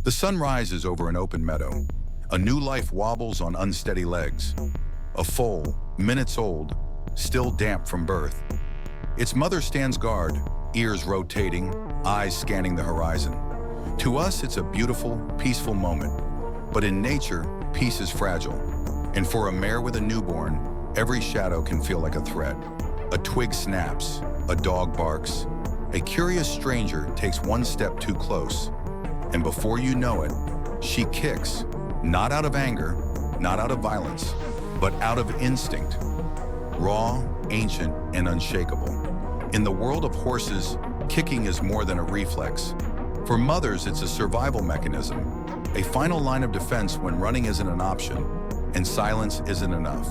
The sun rises over an open meadow. A new life wobbles on unsteady legs. A foal, minutes old, still damp from birth. Its mother stands guard, ears rotating, eyes scanning the horizon. To us, it's a beautiful, peaceful moment. But in nature, peace is fragile. And for a mare with a newborn, every shadow can feel like a threat. A twig snaps, a dog barks. A curious stranger takes one step too close. And before you know it, she kicks, not out of anger, not out of violence, but out of instinct. Raw, ancient, and unshakable. In the world of horses, kicking is more than a reflex. For mothers, it's a survival mechanism, a final line of defense when running isn't an option and silence isn't enough.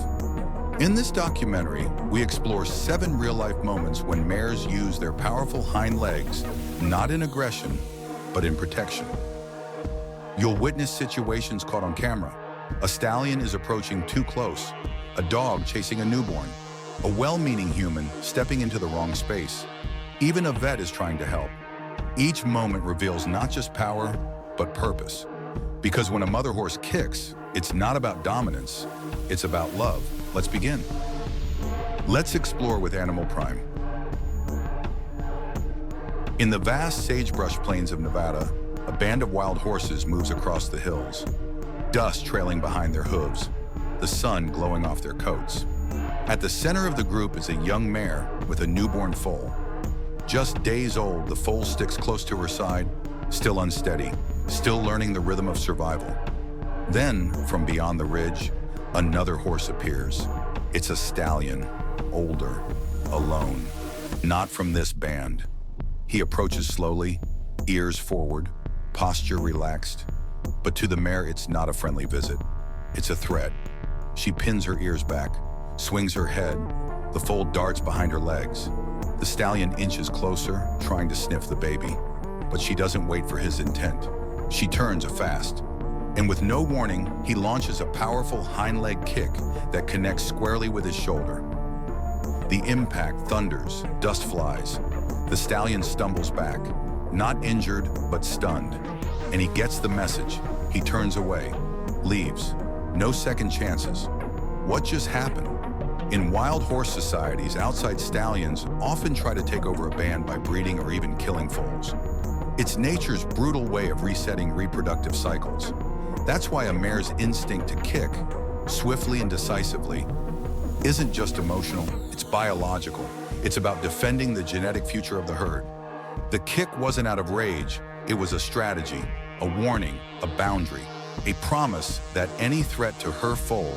In this documentary, we explore 7 real-life moments when mares use their powerful hind legs, not in aggression, but in protection. You'll witness situations caught on camera. A stallion is approaching too close, a dog chasing a newborn, a well-meaning human stepping into the wrong space. Even a vet is trying to help. Each moment reveals not just power, but purpose. Because when a mother horse kicks, it's not about dominance, it's about love. Let's begin. Let's explore with Animal Prime. In the vast sagebrush plains of Nevada, a band of wild horses moves across the hills, dust trailing behind their hooves, the sun glowing off their coats. At the center of the group is a young mare with a newborn foal. Just days old, the foal sticks close to her side, still unsteady, still learning the rhythm of survival. Then, from beyond the ridge, another horse appears. It's a stallion, older, alone, not from this band. He approaches slowly, ears forward, posture relaxed. But to the mare, it's not a friendly visit. It's a threat. She pins her ears back, swings her head. The foal darts behind her legs. The stallion inches closer, trying to sniff the baby. But she doesn't wait for his intent. She turns fast. And with no warning, he launches a powerful hind leg kick that connects squarely with his shoulder. The impact thunders, dust flies. The stallion stumbles back, not injured, but stunned. And he gets the message. He turns away, leaves. No second chances. What just happened? In wild horse societies, outside stallions often try to take over a band by breeding or even killing foals. It's nature's brutal way of resetting reproductive cycles. That's why a mare's instinct to kick, swiftly and decisively, isn't just emotional, it's biological. It's about defending the genetic future of the herd. The kick wasn't out of rage, it was a strategy, a warning, a boundary, a promise that any threat to her foal,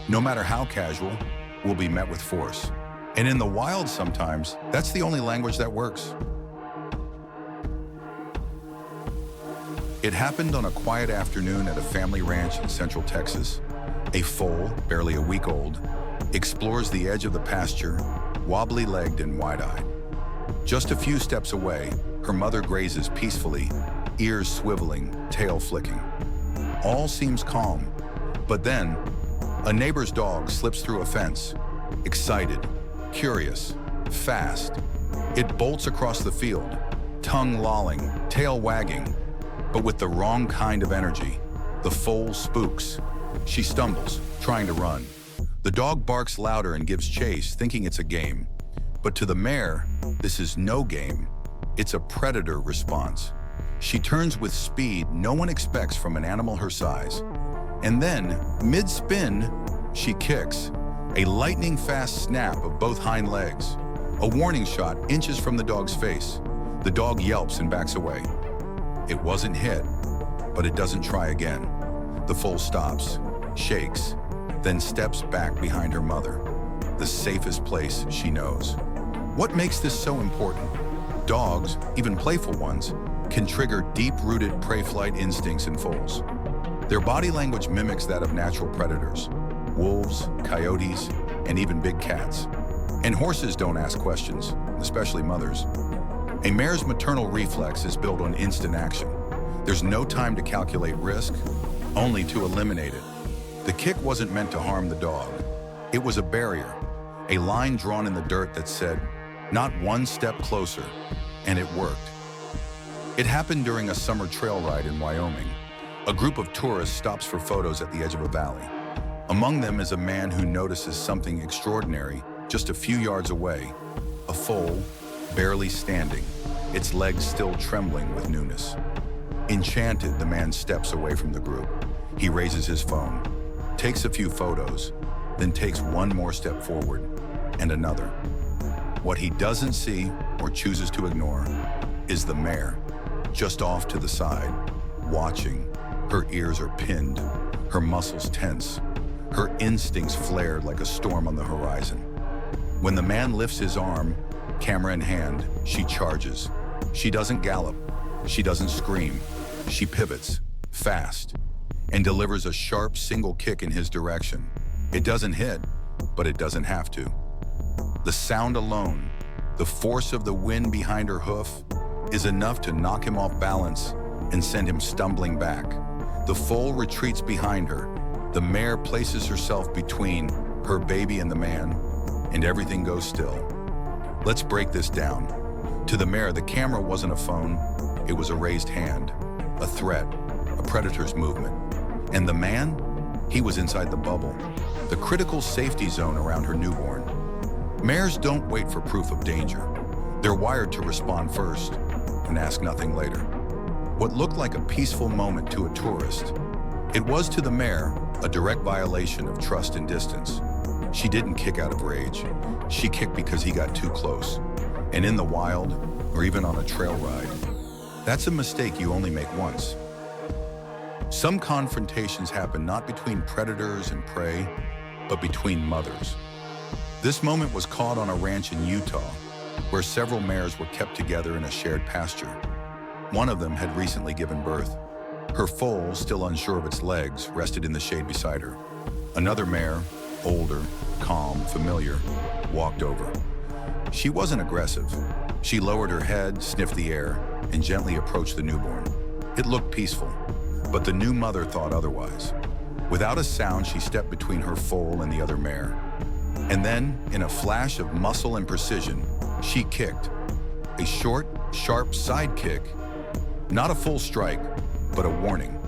no matter how casual, will be met with force. And in the wild sometimes, that's the only language that works. It happened on a quiet afternoon at a family ranch in Central Texas. A foal, barely a week old, explores the edge of the pasture, wobbly-legged and wide-eyed. Just a few steps away, her mother grazes peacefully, ears swiveling, tail flicking. All seems calm, but then, a neighbor's dog slips through a fence, excited, curious, fast. It bolts across the field, tongue lolling, tail wagging, but with the wrong kind of energy. The foal spooks. She stumbles, trying to run. The dog barks louder and gives chase, thinking it's a game. But to the mare, this is no game. It's a predator response. She turns with speed no one expects from an animal her size. And then, mid-spin, she kicks. A lightning-fast snap of both hind legs. A warning shot inches from the dog's face. The dog yelps and backs away. It wasn't hit, but it doesn't try again. The foal stops, shakes, then steps back behind her mother, the safest place she knows. What makes this so important? Dogs, even playful ones, can trigger deep-rooted prey-flight instincts in foals. Their body language mimics that of natural predators, wolves, coyotes, and even big cats. And horses don't ask questions, especially mothers. A mare's maternal reflex is built on instant action. There's no time to calculate risk, only to eliminate it. The kick wasn't meant to harm the dog. It was a barrier, a line drawn in the dirt that said, not one step closer, and it worked. It happened during a summer trail ride in Wyoming. A group of tourists stops for photos at the edge of a valley. Among them is a man who notices something extraordinary just a few yards away. A foal, barely standing, its legs still trembling with newness. Enchanted, the man steps away from the group. He raises his phone, takes a few photos, then takes one more step forward, and another. What he doesn't see or chooses to ignore is the mare, just off to the side, watching. Her ears are pinned, her muscles tense, her instincts flared like a storm on the horizon. When the man lifts his arm, camera in hand, she charges. She doesn't gallop, she doesn't scream. She pivots, fast, and delivers a sharp single kick in his direction. It doesn't hit, but it doesn't have to. The sound alone, the force of the wind behind her hoof, is enough to knock him off balance and send him stumbling back. The foal retreats behind her. The mare places herself between her baby and the man, and everything goes still. Let's break this down. To the mare, the camera wasn't a phone, it was a raised hand, a threat, a predator's movement. And the man? He was inside the bubble, the critical safety zone around her newborn. Mares don't wait for proof of danger. They're wired to respond first and ask nothing later. What looked like a peaceful moment to a tourist, it was to the mare a direct violation of trust and distance. She didn't kick out of rage. She kicked because he got too close. And in the wild, or even on a trail ride, that's a mistake you only make once. Some confrontations happen not between predators and prey, but between mothers. This moment was caught on a ranch in Utah, where several mares were kept together in a shared pasture. One of them had recently given birth. Her foal, still unsure of its legs, rested in the shade beside her. Another mare, older, calm, familiar, walked over. She wasn't aggressive. She lowered her head, sniffed the air, and gently approached the newborn. It looked peaceful, but the new mother thought otherwise. Without a sound, she stepped between her foal and the other mare. And then, in a flash of muscle and precision, she kicked. A short, sharp side kick. Not a full strike, but a warning.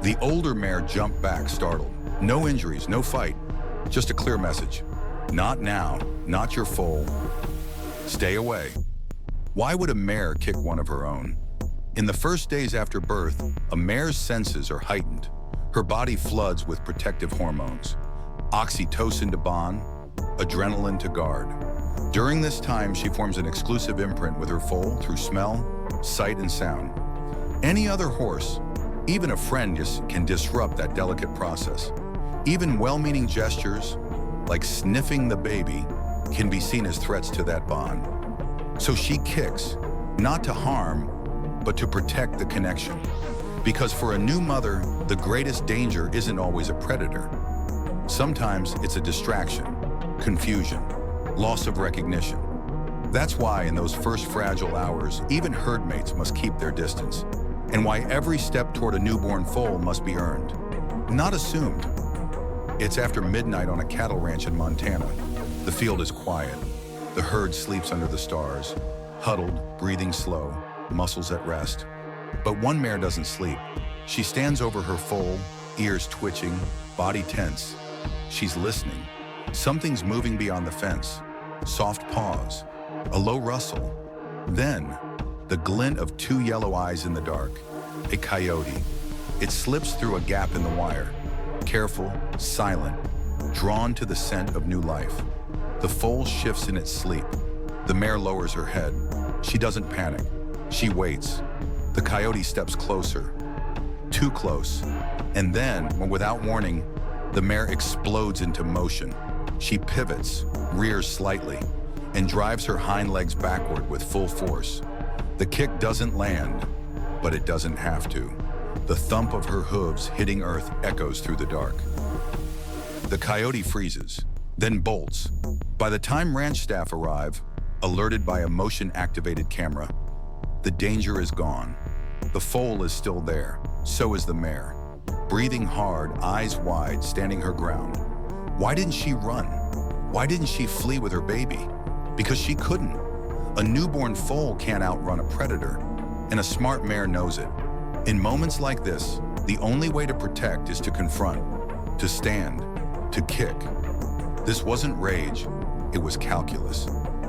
The older mare jumped back, startled. No injuries, no fight, just a clear message. Not now, not your foal. Stay away. Why would a mare kick one of her own? In the first days after birth, a mare's senses are heightened. Her body floods with protective hormones. Oxytocin to bond, adrenaline to guard. During this time, she forms an exclusive imprint with her foal through smell, sight, and sound. Any other horse, even a friend, can disrupt that delicate process. Even well-meaning gestures, like sniffing the baby, can be seen as threats to that bond. So she kicks, not to harm, but to protect the connection. Because for a new mother, the greatest danger isn't always a predator. Sometimes it's a distraction, confusion, loss of recognition. That's why in those first fragile hours, even herd mates must keep their distance. And why every step toward a newborn foal must be earned, not assumed. It's after midnight on a cattle ranch in Montana. The field is quiet. The herd sleeps under the stars, huddled, breathing slow, muscles at rest. But one mare doesn't sleep. She stands over her foal, ears twitching, body tense. She's listening. Something's moving beyond the fence. Soft pause, a low rustle. Then, the glint of two yellow eyes in the dark. A coyote. It slips through a gap in the wire. Careful, silent, drawn to the scent of new life. The foal shifts in its sleep. The mare lowers her head. She doesn't panic. She waits. The coyote steps closer. Too close. And then, without warning, the mare explodes into motion. She pivots, rears slightly, and drives her hind legs backward with full force. The kick doesn't land, but it doesn't have to. The thump of her hooves hitting earth echoes through the dark. The coyote freezes, then bolts. By the time ranch staff arrive, alerted by a motion-activated camera, the danger is gone. The foal is still there, so is the mare. Breathing hard, eyes wide, standing her ground. Why didn't she run? Why didn't she flee with her baby? Because she couldn't. A newborn foal can't outrun a predator, and a smart mare knows it. In moments like this, The only way to protect is to confront, to stand, to kick. This wasn't rage, it was calculus.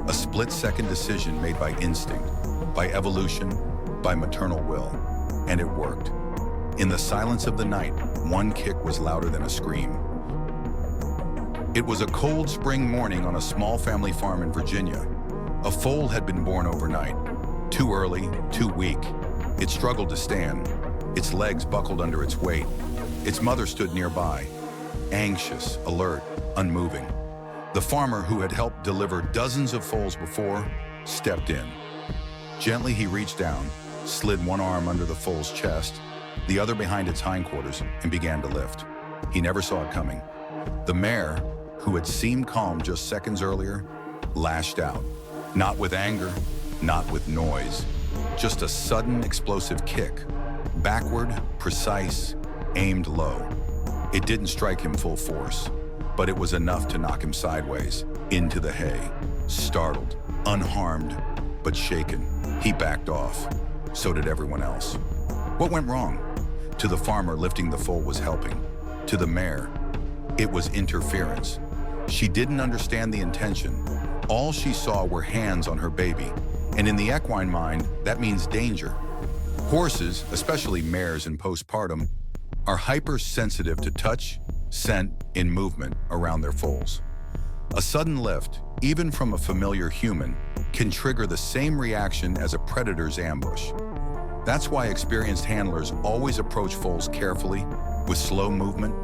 A split-second decision made by instinct, by evolution, by maternal will. And it worked. In the silence of the night, one kick was louder than a scream. It was a cold spring morning on a small family farm in Virginia. A foal had been born overnight. Too early, too weak. It struggled to stand. Its legs buckled under its weight. Its mother stood nearby, anxious, alert, unmoving. The farmer, who had helped deliver dozens of foals before, stepped in. Gently he reached down, slid one arm under the foal's chest, the other behind its hindquarters, and began to lift. He never saw it coming. The mare, who had seemed calm just seconds earlier, lashed out. Not with anger, not with noise. Just a sudden, explosive kick. Backward, precise, aimed low. It didn't strike him full force, but it was enough to knock him sideways, into the hay. Startled, unharmed, but shaken, he backed off. So did everyone else. What went wrong? To the farmer, lifting the foal was helping. To the mare, it was interference. She didn't understand the intention. All she saw were hands on her baby. And in the equine mind, that means danger. Horses, especially mares in postpartum, are hypersensitive to touch, scent, and movement around their foals. A sudden lift, even from a familiar human, can trigger the same reaction as a predator's ambush. That's why experienced handlers always approach foals carefully, with slow movement,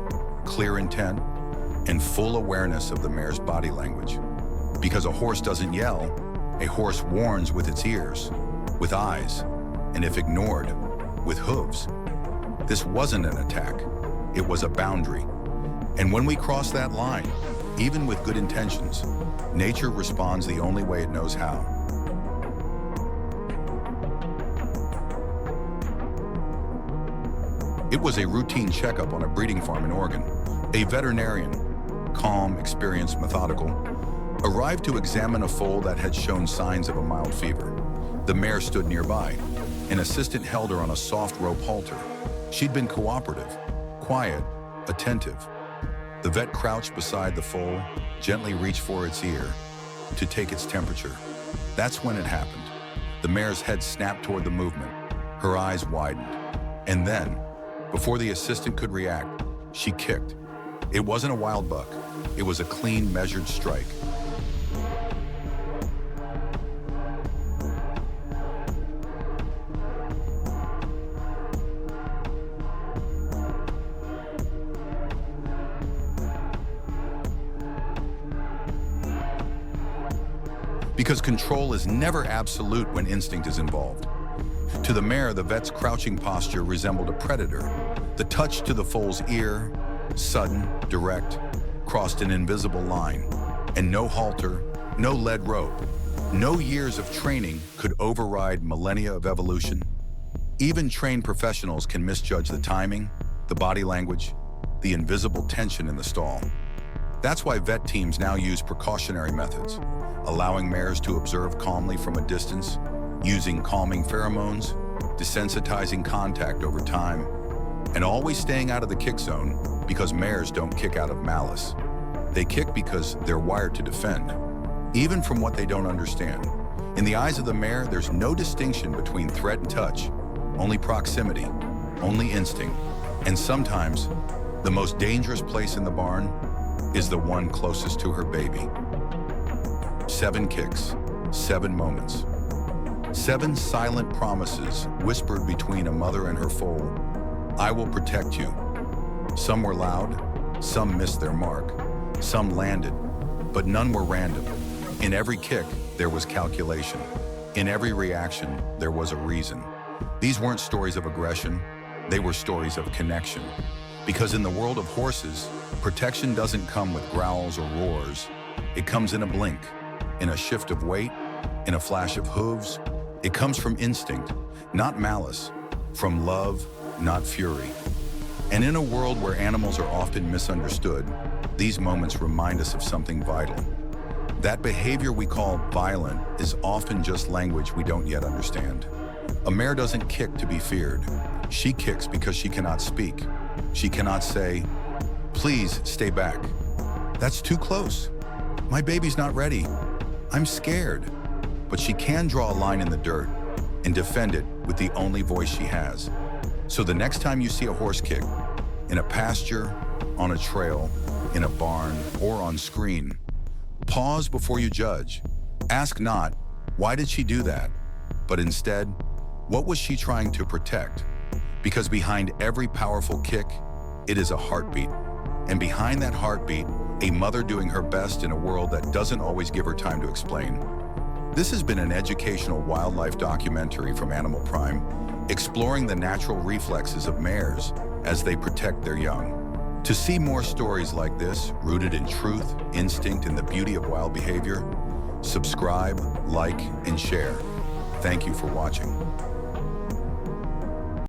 clear intent, and full awareness of the mare's body language. Because a horse doesn't yell, a horse warns with its ears, with eyes, and if ignored, with hooves. This wasn't an attack, it was a boundary. And when we cross that line, even with good intentions, nature responds the only way it knows how. It was a routine checkup on a breeding farm in Oregon. A veterinarian, calm, experienced, methodical, arrived to examine a foal that had shown signs of a mild fever. The mare stood nearby. An assistant held her on a soft rope halter. She'd been cooperative, quiet, attentive. The vet crouched beside the foal, gently reached for its ear to take its temperature. That's when it happened. The mare's head snapped toward the movement. Her eyes widened. And then, before the assistant could react, she kicked. It wasn't a wild buck. It was a clean, measured strike. Because control is never absolute when instinct is involved. To the mare, the vet's crouching posture resembled a predator. The touch to the foal's ear, sudden, direct, crossed an invisible line. And no halter, no lead rope, no years of training could override millennia of evolution. Even trained professionals can misjudge the timing, the body language, the invisible tension in the stall. That's why vet teams now use precautionary methods, allowing mares to observe calmly from a distance, using calming pheromones, desensitizing contact over time, and always staying out of the kick zone because mares don't kick out of malice. They kick because they're wired to defend, even from what they don't understand. In the eyes of the mare, there's no distinction between threat and touch, only proximity, only instinct. And sometimes, the most dangerous place in the barn is the one closest to her baby. 7 kicks, 7 moments. 7 silent promises whispered between a mother and her foal. I will protect you. Some were loud, some missed their mark, some landed, but none were random. In every kick, there was calculation. In every reaction, there was a reason. These weren't stories of aggression, they were stories of connection. Because in the world of horses, protection doesn't come with growls or roars. It comes in a blink, in a shift of weight, in a flash of hooves. It comes from instinct, not malice, from love, not fury. And in a world where animals are often misunderstood, these moments remind us of something vital. That behavior we call violent is often just language we don't yet understand. A mare doesn't kick to be feared. She kicks because she cannot speak. She cannot say, "Please stay back. That's too close. My baby's not ready. I'm scared." But she can draw a line in the dirt and defend it with the only voice she has. So the next time you see a horse kick, in a pasture, on a trail, in a barn, or on screen, pause before you judge. Ask not, "Why did she do that?" But instead, what was she trying to protect? Because behind every powerful kick, it is a heartbeat. And behind that heartbeat, a mother doing her best in a world that doesn't always give her time to explain. This has been an educational wildlife documentary from Animal Prime, exploring the natural reflexes of mares as they protect their young. To see more stories like this, rooted in truth, instinct, and the beauty of wild behavior, subscribe, like, and share. Thank you for watching.